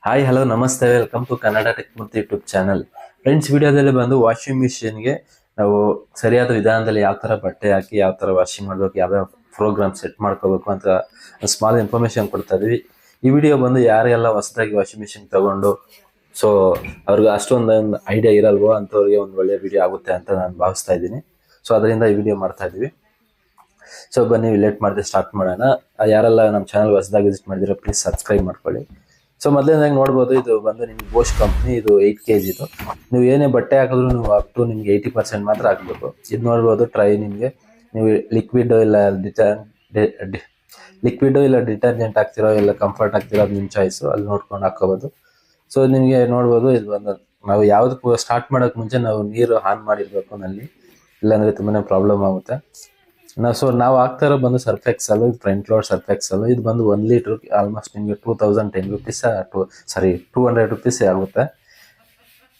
Hi hello ನಮಸ್ತೆ, welcome to Kannada tech ಮತ್ತು YouTube channel. Friends, ವಿಡಿಯೋದಲ್ಲಿ ಬಂದು ವಾಷಿಂಗ್ ಮಿಷಿನ್ಗೆ ನಾವು ಸರಿಯಾದ ವಿಧಾನದಲ್ಲಿ ಯಾವ ಥರ ಬಟ್ಟೆ ಹಾಕಿ ಯಾವ ಥರ ವಾಷಿಂಗ್ ಮಾಡಬೇಕು, ಯಾವ್ಯಾವ ಪ್ರೋಗ್ರಾಮ್ ಸೆಟ್ ಮಾಡ್ಕೋಬೇಕು ಅಂತ ಸ್ಮಾಲ್ ಇನ್ಫಾರ್ಮೇಶನ್ ಕೊಡ್ತಾ ಇದೀವಿ. ಈ ವಿಡಿಯೋ ಬಂದು ಯಾರೆಲ್ಲ ಹೊಸದಾಗಿ ವಾಷಿಂಗ್ ಮಿಷಿನ್ ತಗೊಂಡು ಸೊ ಅವ್ರಿಗೆ ಅಷ್ಟೊಂದು ಐಡಿಯಾ ಇರಲ್ವೋ ಅಂಥವ್ರಿಗೆ ಒಂದು ಒಳ್ಳೆ ವಿಡಿಯೋ ಆಗುತ್ತೆ ಅಂತ ನಾನು ಭಾವಿಸ್ತಾ ಇದ್ದೀನಿ. ಸೊ ಅದರಿಂದ ಈ ವಿಡಿಯೋ ಮಾಡ್ತಾ ಇದ್ದೀವಿ. ಸೊ ಬನ್ನಿ ಲೇಟ್ ಮಾಡದೆ ಸ್ಟಾರ್ಟ್ ಮಾಡೋಣ. ಯಾರೆಲ್ಲ ನಮ್ಮ ಚಾನಲ್ ಹೊಸದಾಗಿ ವಿಸಿಟ್ ಮಾಡಿದಿರೋ ಪ್ಲೀಸ್ ಸಬ್ಸ್ಕ್ರೈಬ್ ಮಾಡ್ಕೊಳ್ಳಿ. ಸೊ ಮೊದಲನೇದಾಗಿ ನೋಡ್ಬೋದು, ಇದು ಬಂದು ನಿಮ್ಗೆ ಬೋಶ್ ಕಂಪ್ನಿ, ಇದು 8 kg. ನೀವು ಏನೇ ಬಟ್ಟೆ ಹಾಕಿದ್ರು ನೀವು ಅಪ್ ಟು ನಿಮ್ಗೆ 80% ಮಾತ್ರ ಹಾಕಬೇಕು. ಇದು ನೋಡ್ಬೋದು ಟ್ರೈ. ನಿಮಗೆ ನೀವು ಲಿಕ್ವಿಡ್ ಇಲ್ಲ ಡಿಟರ್ಜೆಂಟ್ ಹಾಕ್ತಿರೋ ಇಲ್ಲ ಕಂಫರ್ಟ್ ಹಾಕ್ತಿರೋ ಅದು ನಿಮ್ಮ ಚಾಯ್ಸು, ಅಲ್ಲಿ ನೋಡ್ಕೊಂಡು ಹಾಕೋಬೋದು. ಸೊ ನಿಮಗೆ ನೋಡ್ಬೋದು, ಇದು ಬಂದು ನಾವು ಯಾವ್ದು ಸ್ಟಾರ್ಟ್ ಮಾಡೋಕೆ ಮುಂಚೆ ನಾವು ನೀರು ಆನ್ ಮಾಡಿರ್ಬೇಕು ನಲ್ಲಿ, ಇಲ್ಲಾಂದರೆ ತುಂಬಾ ಪ್ರಾಬ್ಲಮ್ ಆಗುತ್ತೆ. ನಾವು ಹಾಕ್ತಾ ಇರೋ ಬಂದು Surf Excel, front load Surf Excel. ಇದು ಬಂದು 1 ಲೀಟ್ರ್ ಆಲ್ಮೋಸ್ಟ್ ನಿಮಗೆ 2010 rupees 200 rupees ಆಗುತ್ತೆ.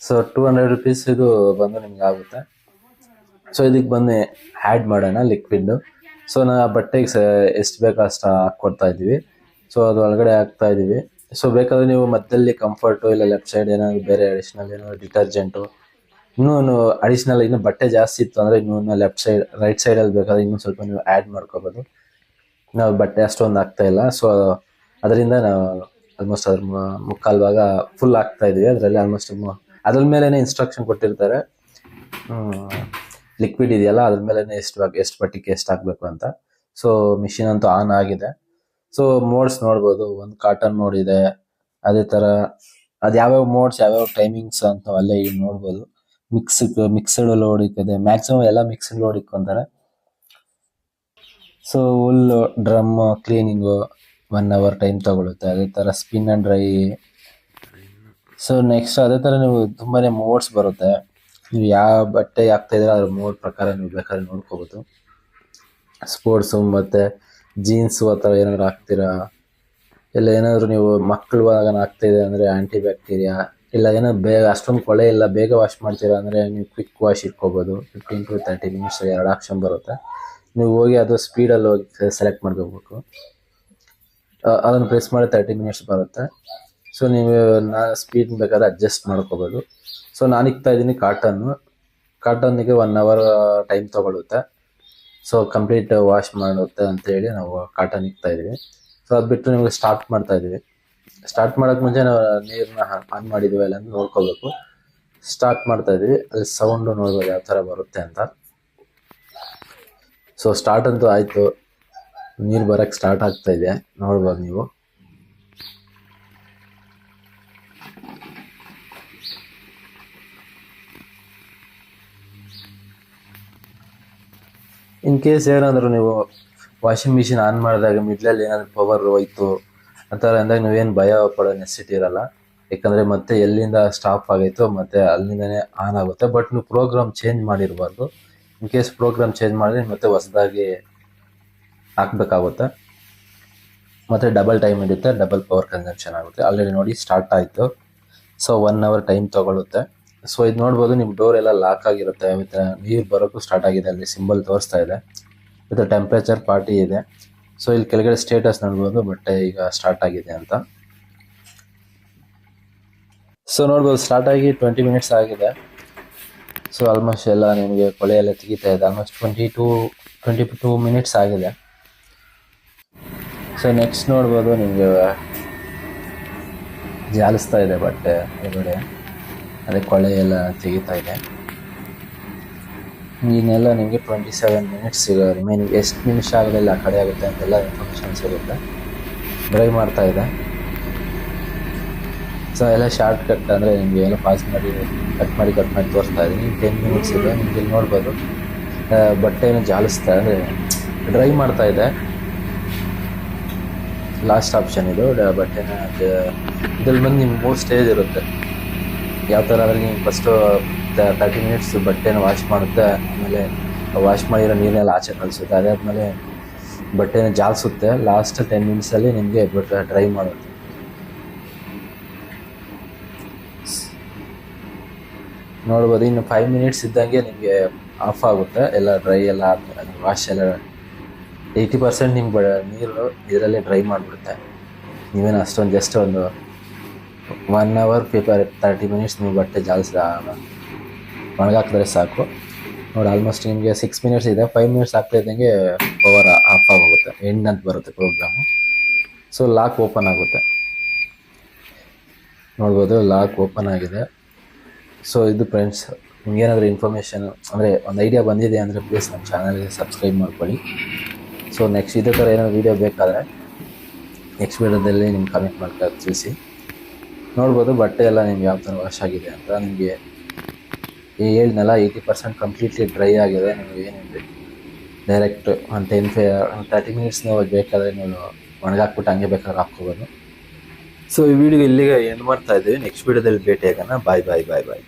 ಸೊ 200 rupees ಇದು ಬಂದು ನಿಮ್ಗೆ ಆಗುತ್ತೆ. ಸೊ ಇದಕ್ಕೆ ಬಂದು ಆ್ಯಡ್ ಮಾಡೋಣ ಲಿಕ್ವಿಡ್. ಸೊ ಬಟ್ಟೆಗೆ ಎಷ್ಟು ಬೇಕೋ ಅಷ್ಟು ಹಾಕ್ಕೊಡ್ತಾ ಇದ್ದೀವಿ. ಸೊ ಅದು ಒಳಗಡೆ ಹಾಕ್ತಾ ಇದ್ದೀವಿ. ಸೊ ಬೇಕಾದ್ರೆ ನೀವು ಮಧ್ಯದಲ್ಲಿ ಕಂಫರ್ಟು ಇಲ್ಲ ಲೆಫ್ಟ್ ಸೈಡ್ ಏನಾದ್ರು ಬೇರೆ ಅಡಿಷ್ನಲ್ ಏನಾದ್ರು ಡಿಟರ್ಜೆಂಟು, ಇನ್ನೂ ಅಡಿಷ್ನಲ್ ಇನ್ನು ಬಟ್ಟೆ ಜಾಸ್ತಿ ಇತ್ತು ಅಂದರೆ ಇನ್ನೂ ಲೆಫ್ಟ್ ಸೈಡ್ ರೈಟ್ ಸೈಡಲ್ಲಿ ಬೇಕಾದ್ರೆ ಇನ್ನೂ ಸ್ವಲ್ಪ ನೀವು ಆ್ಯಡ್ ಮಾಡ್ಕೋಬೋದು. ನಾವು ಬಟ್ಟೆ ಅಷ್ಟೊಂದು ಆಗ್ತಾ ಇಲ್ಲ, ಸೊ ಅದರಿಂದ ನಾವು ಆಲ್ಮೋಸ್ಟ್ ಅದ್ರ ಮುಕ್ಕಾಲು ಭಾಗ ಫುಲ್ ಆಗ್ತಾ ಇದೀವಿ. ಅದರಲ್ಲಿ ಆಲ್ಮೋಸ್ಟ್ ಅದ್ರ ಮೇಲೇ ಇನ್ಸ್ಟ್ರಕ್ಷನ್ ಕೊಟ್ಟಿರ್ತಾರೆ, ಲಿಕ್ವಿಡ್ ಇದೆಯಲ್ಲ ಅದ್ರ ಮೇಲೇ ಎಷ್ಟು ಬಟ್ಟೆಗೆ ಎಷ್ಟು ಹಾಕಬೇಕು ಅಂತ. ಸೊ ಮಿಷಿನ್ ಅಂತೂ ಆನ್ ಆಗಿದೆ. ಸೊ ಮೋಡ್ಸ್ ನೋಡ್ಬೋದು, ಒಂದು ಕಾಟನ್ ಮೋಡ್ ಇದೆ. ಅದೇ ಥರ ಅದು ಯಾವ್ಯಾವ ಮೋಡ್ಸ್ ಯಾವ್ಯಾವ ಟೈಮಿಂಗ್ಸ್ ಅಂತ ಅಲ್ಲೇ ನೋಡ್ಬೋದು. ಮಿಕ್ಸ್ಡ್ ಲೋಡ್ ಇಕ್ಕಿದೆ, ಮ್ಯಾಕ್ಸಿಮಮ್ ಎಲ್ಲ ಮಿಕ್ಸ್ಡ್ ಲೋಡ್ ಇಕ್ಕೊಂತಾರೆ. ಸೊ ಹುಲ್ಲು ಡ್ರಮ್ ಕ್ಲೀನಿಂಗು 1 hour ಟೈಮ್ ತಗೊಳುತ್ತೆ. ಅದೇ ಥರ spin and dry. So next ಅದೇ ಥರ ನೀವು ತುಂಬಾ ಮೋಡ್ಸ್ ಬರುತ್ತೆ. ನೀವು ಯಾವ ಬಟ್ಟೆ ಹಾಕ್ತಾ ಇದ್ದೀರಾ ಅದ್ರ ಮೋಡ್ ಪ್ರಕಾರ ನೀವು ಬೇಕಾದ್ರೆ ನೋಡ್ಕೋಬೋದು. ಸ್ಪೋರ್ಟ್ಸು ಮತ್ತು ಜೀನ್ಸು ಆ ಥರ ಏನಾದ್ರು ಹಾಕ್ತೀರಾ, ಇಲ್ಲ ಏನಾದರೂ ನೀವು ಮಕ್ಕಳು ಹಾಕ್ತಾ ಇದೆ ಅಂದರೆ ಆ್ಯಂಟಿ ಬ್ಯಾಕ್ಟೀರಿಯಾ, ಇಲ್ಲ ಏನೋ ಬೇಗ ಅಷ್ಟೊಂದು ಕೊಳೆ ಇಲ್ಲ ಬೇಗ ವಾಶ್ ಮಾಡ್ತೀರಾ ಅಂದರೆ ನೀವು ಕ್ವಿಕ್ ವಾಶ್ ಇಟ್ಕೋಬೋದು. 15 to 30 minutes 2 ಆಪ್ಷನ್ ಬರುತ್ತೆ. ನೀವು ಹೋಗಿ ಅದು ಸ್ಪೀಡಲ್ಲಿ ಹೋಗಿ ಸೆಲೆಕ್ಟ್ ಮಾಡ್ಕೋಬೇಕು. ಅದನ್ನು ಪ್ರೆಸ್ ಮಾಡಿ 30 minutes ಬರುತ್ತೆ. ಸೊ ನೀವು ಸ್ಪೀಡ್ ಬೇಕಾದ್ರೆ ಅಡ್ಜಸ್ಟ್ ಮಾಡ್ಕೋಬೋದು. ಸೊ ನಾನು ಇಕ್ತಾ ಇದ್ದೀನಿ ಕಾಟನ್ನಿಗೆ 1 hour ಟೈಮ್ ತೊಗೊಳುತ್ತೆ. ಸೊ ಕಂಪ್ಲೀಟ್ ವಾಶ್ ಮಾಡುತ್ತೆ ಅಂತೇಳಿ ನಾವು ಕಾಟನ್ ಇಕ್ತಾ ಇದ್ದೀವಿ. ಸೊ ಅದು ಬಿಟ್ಟು ನಿಮಗೆ ಸ್ಟಾರ್ಟ್ ಮಾಡ್ತಾ ಇದ್ದೀವಿ. ಸ್ಟಾರ್ಟ್ ಮಾಡೋಕ್ಕೆ ಮುಂಚೆ ನಾವು ನೀರನ್ನ ಆನ್ ಮಾಡಿದ್ದೀವಿ ಇಲ್ಲ ಅಂತ ನೋಡ್ಕೋಬೇಕು. ಸ್ಟಾರ್ಟ್ ಮಾಡ್ತಾ ಇದ್ದೀವಿ, ಅಲ್ಲಿ ಸೌಂಡು ನೋಡ್ಬೋದು ಯಾವ ಥರ ಬರುತ್ತೆ ಅಂತ. ಸೊ ಸ್ಟಾರ್ಟ್ ಅಂತೂ ಆಯಿತು, ನೀರು ಬರೋಕ್ಕೆ ಸ್ಟಾರ್ಟ್ ಆಗ್ತಾ ಇದೆ, ನೋಡ್ಬೋದು ನೀವು. ಇನ್ ಕೇಸ್ ಏನಾದರೂ ನೀವು ವಾಷಿಂಗ್ ಮಿಷಿನ್ ಆನ್ ಮಾಡಿದಾಗ ಮಿಡ್ಲಲ್ಲಿ ಏನಾದರೂ ಪವರ್ ಹೋಯ್ತು ಆ ಥರ ಅಂದಾಗ ನೀವೇನು ಭಯ ಪಡೋ ನೆಸಿಟಿ ಇರಲ್ಲ. ಯಾಕಂದರೆ ಮತ್ತೆ ಎಲ್ಲಿಂದ ಸ್ಟಾಪ್ ಆಗೈತೋ ಮತ್ತೆ ಅಲ್ಲಿಂದನೇ ಆನ್ ಆಗುತ್ತೆ. ಬಟ್ ನೀವು ಪ್ರೋಗ್ರಾಮ್ ಚೇಂಜ್ ಮಾಡಿರಬಾರ್ದು. ಇನ್ ಕೇಸ್ ಪ್ರೋಗ್ರಾಮ್ ಚೇಂಜ್ ಮಾಡಿದ್ರೆ ಮತ್ತೆ ಹೊಸದಾಗಿ ಹಾಕಬೇಕಾಗುತ್ತೆ. ಮತ್ತು ಡಬಲ್ ಟೈಮ್ ಹಿಡಿಯುತ್ತೆ, ಡಬಲ್ ಪವರ್ ಕನ್ಸಂಪ್ಷನ್ ಆಗುತ್ತೆ. ಆಲ್ರೆಡಿ ನೋಡಿ ಸ್ಟಾರ್ಟ್ ಆಯಿತು. ಸೊ 1 hour ಟೈಮ್ ತೊಗೊಳುತ್ತೆ. ಸೊ ಇದು ನೋಡ್ಬೋದು, ನಿಮ್ಮ ಡೋರ್ ಎಲ್ಲ ಲಾಕ್ ಆಗಿರುತ್ತೆ. ಮತ್ತು ನೀರು ಬರೋಕ್ಕೂ ಸ್ಟಾರ್ಟ್ ಆಗಿದೆ, ಅಲ್ಲಿ ಸಿಂಬಲ್ ತೋರಿಸ್ತಾ ಇದೆ. ಮತ್ತು ಟೆಂಪ್ರೇಚರ್ 40 ಇದೆ. ಸೊ ಇಲ್ಲಿ ಕೆಳಗಡೆ ಸ್ಟೇಟಸ್ ನೋಡ್ಬೋದು, ಬಟ್ಟೆ ಈಗ ಸ್ಟಾರ್ಟ್ ಆಗಿದೆ ಅಂತ. ಸೊ ನೋಡ್ಬೋದು ಸ್ಟಾರ್ಟ್ ಆಗಿ 20 minutes ಆಗಿದೆ. ಸೊ ಆಲ್ಮೋಸ್ಟ್ ಎಲ್ಲ ನಿಮಗೆ ಕೊಳೆ ಎಲ್ಲ ತೆಗಿತಾ ಇದೆ. ಆಲ್ಮೋಸ್ಟ್ 22 minutes ಆಗಿದೆ. ಸೊ ನೆಕ್ಸ್ಟ್ ನೋಡ್ಬೋದು, ನಿಮಗೆ ಜಾಲಿಸ್ತಾ ಇದೆ ಬಟ್ಟೆ ಹೊರಗಡೆ, ಅದೇ ಕೊಳೆ ಎಲ್ಲ ತೆಗಿತಾ ಇದೆ. ಇನ್ನೆಲ್ಲ ನಿಮಗೆ 27 minutes ರಿಮೈನಿಂಗ್. ಎಷ್ಟು ನಿಮಿಷ ಆಗಲಿಲ್ಲ ಆ ಕಡೆ ಆಗುತ್ತೆ ಅಂತೆಲ್ಲ ಇನ್ಫಾರ್ಮೇಷನ್ಸ್ ಇರುತ್ತೆ. ಡ್ರೈವ್ ಮಾಡ್ತಾ ಇದೆ. ಸೊ ಎಲ್ಲ ಶಾರ್ಟ್ ಕಟ್ ಅಂದರೆ ನಿಮಗೆ ಎಲ್ಲ ಪಾಸ್ ಮಾಡಿ ಕಟ್ ಮಾಡಿ ತೋರಿಸ್ತಾ ಇದ್ದೀನಿ. 10 minutes ಇದೆ. ನಿಮಗೆ ಇಲ್ಲಿ ನೋಡ್ಬೋದು ಬಟ್ಟೆಯನ್ನು ಜಾಲಿಸ್ತಾ ಅಂದರೆ ಡ್ರೈ ಮಾಡ್ತಾ ಇದೆ. ಲಾಸ್ಟ್ ಆಪ್ಷನ್ ಇದು. ಬಟ್ಟೆನ ಇದ್ರಲ್ಲಿ ಬಂದು ನಿಮ್ಗೆ 3 ಸ್ಟೇಜ್ ಇರುತ್ತೆ. ಯಾವ ಥರ ಅಂದರೆ ನೀವು ಫಸ್ಟು 30 minutes ಬಟ್ಟೆನ ವಾಶ್ ಮಾಡುತ್ತೆ, ಆಮೇಲೆ ವಾಶ್ ಮಾಡಿರೋ ನೀರನ್ನೆಲ್ಲ ಆಚೆ ಕಳಿಸುತ್ತೆ, ಅದಾದಮೇಲೆ ಬಟ್ಟೆನ ಜಾಲಿಸುತ್ತೆ. ಲಾಸ್ಟ್ 10 minutes ನಿಮಗೆ ಬಟ್ಟೆ ಡ್ರೈ ಮಾಡುತ್ತೆ. ನೋಡ್ಬೋದು ಇನ್ನು 5 minutes ಇದ್ದಂಗೆ ನಿಮಗೆ ಆಫ್ ಆಗುತ್ತೆ. ಎಲ್ಲ ಡ್ರೈ ಎಲ್ಲ ವಾಶ್ ಎಲ್ಲ 80% ನಿಮ್ಗೆ ನೀರು ಇದರಲ್ಲೇ ಡ್ರೈ ಮಾಡಿಬಿಡುತ್ತೆ. ನೀವೇನು ಅಷ್ಟೊಂದು ಜಸ್ಟ್ ಒಂದು 1 ಅವರ್ 30 ಮಿನಿಟ್ಸ್ ನೀವು ಬಟ್ಟೆ ಜಾಲಿಸಿ ಒಣಗಾಕಿದ್ರೆ ಸಾಕು. ನೋಡಿ ಆಲ್ಮೋಸ್ಟ್ ನಿಮಗೆ 6 ಮಿನಿಟ್ಸ್ ಇದೆ. 5 ಮಿನಿಟ್ಸ್ ಆಗ್ತಾ ಇದ್ದಂಗೆ ಪವರ್ ಆಫ್ ಆಗೋಗುತ್ತೆ, ಎಂಡ್ ಅಂತ ಬರುತ್ತೆ ಪ್ರೋಗ್ರಾಮು. ಸೊ ಲಾಕ್ ಓಪನ್ ಆಗುತ್ತೆ, ನೋಡ್ಬೋದು ಲಾಕ್ ಓಪನ್ ಆಗಿದೆ. ಸೊ ಇದು ಫ್ರೆಂಡ್ಸ್, ನಿಮ್ಗೇನಾದರೂ ಇನ್ಫಾರ್ಮೇಷನ್ ಅಂದರೆ ಒಂದು ಐಡಿಯಾ ಬಂದಿದೆ ಅಂದರೆ ಪ್ಲೀಸ್ ನಮ್ಮ ಚಾನಲ್ಗೆ ಸಬ್ಸ್ಕ್ರೈಬ್ ಮಾಡ್ಕೊಳ್ಳಿ. ಸೊ ನೆಕ್ಸ್ಟ್ ಇದೇ ಥರ ಏನಾದ್ರು ವೀಡಿಯೋ ಬೇಕಾದರೆ ನೆಕ್ಸ್ಟ್ ವೀಡಿಯೋದಲ್ಲಿ ನಿಮ್ಗೆ ಕಮೆಂಟ್ ಮಾಡ್ತಾ ತಿಳಿಸಿ. ನೋಡ್ಬೋದು ಬಟ್ಟೆ ಎಲ್ಲ ನಿಮ್ಗೆ ಯಾವ ಥರ ವಾಶ್ ಆಗಿದೆ ಅಂತ. ನಿಮಗೆ ಹೇಳಿದ್ನಲ್ಲ 80% ಕಂಪ್ಲೀಟ್ಲಿ ಡ್ರೈ ಆಗಿದೆ. ನಿಮಗೆ ಏನಿದೆ ಡೈರೆಕ್ಟ್ ಒಂದು 30 ಮಿನಿಟ್ಸ್ ನೀವು ಬೇಕಾದರೆ ನೀವು ಒಣಗಾಕ್ಬಿಟ್ಟು ಹಂಗೆ ಬೇಕಾದ್ರೆ ಹಾಕ್ಕೋಬೋದು. ಸೊ ಈ ವಿಡಿಯೋ ಇಲ್ಲಿಗೆ ಎಂಡ್ ಮಾಡ್ತಾ ಇದ್ದೀವಿ. ನೆಕ್ಸ್ಟ್ ವೀಡಿಯೋದಲ್ಲಿ ಭೇಟಿ ಆಗೋಣ. ಬಾಯ್ ಬಾಯ್ ಬಾಯ್ ಬಾಯ್.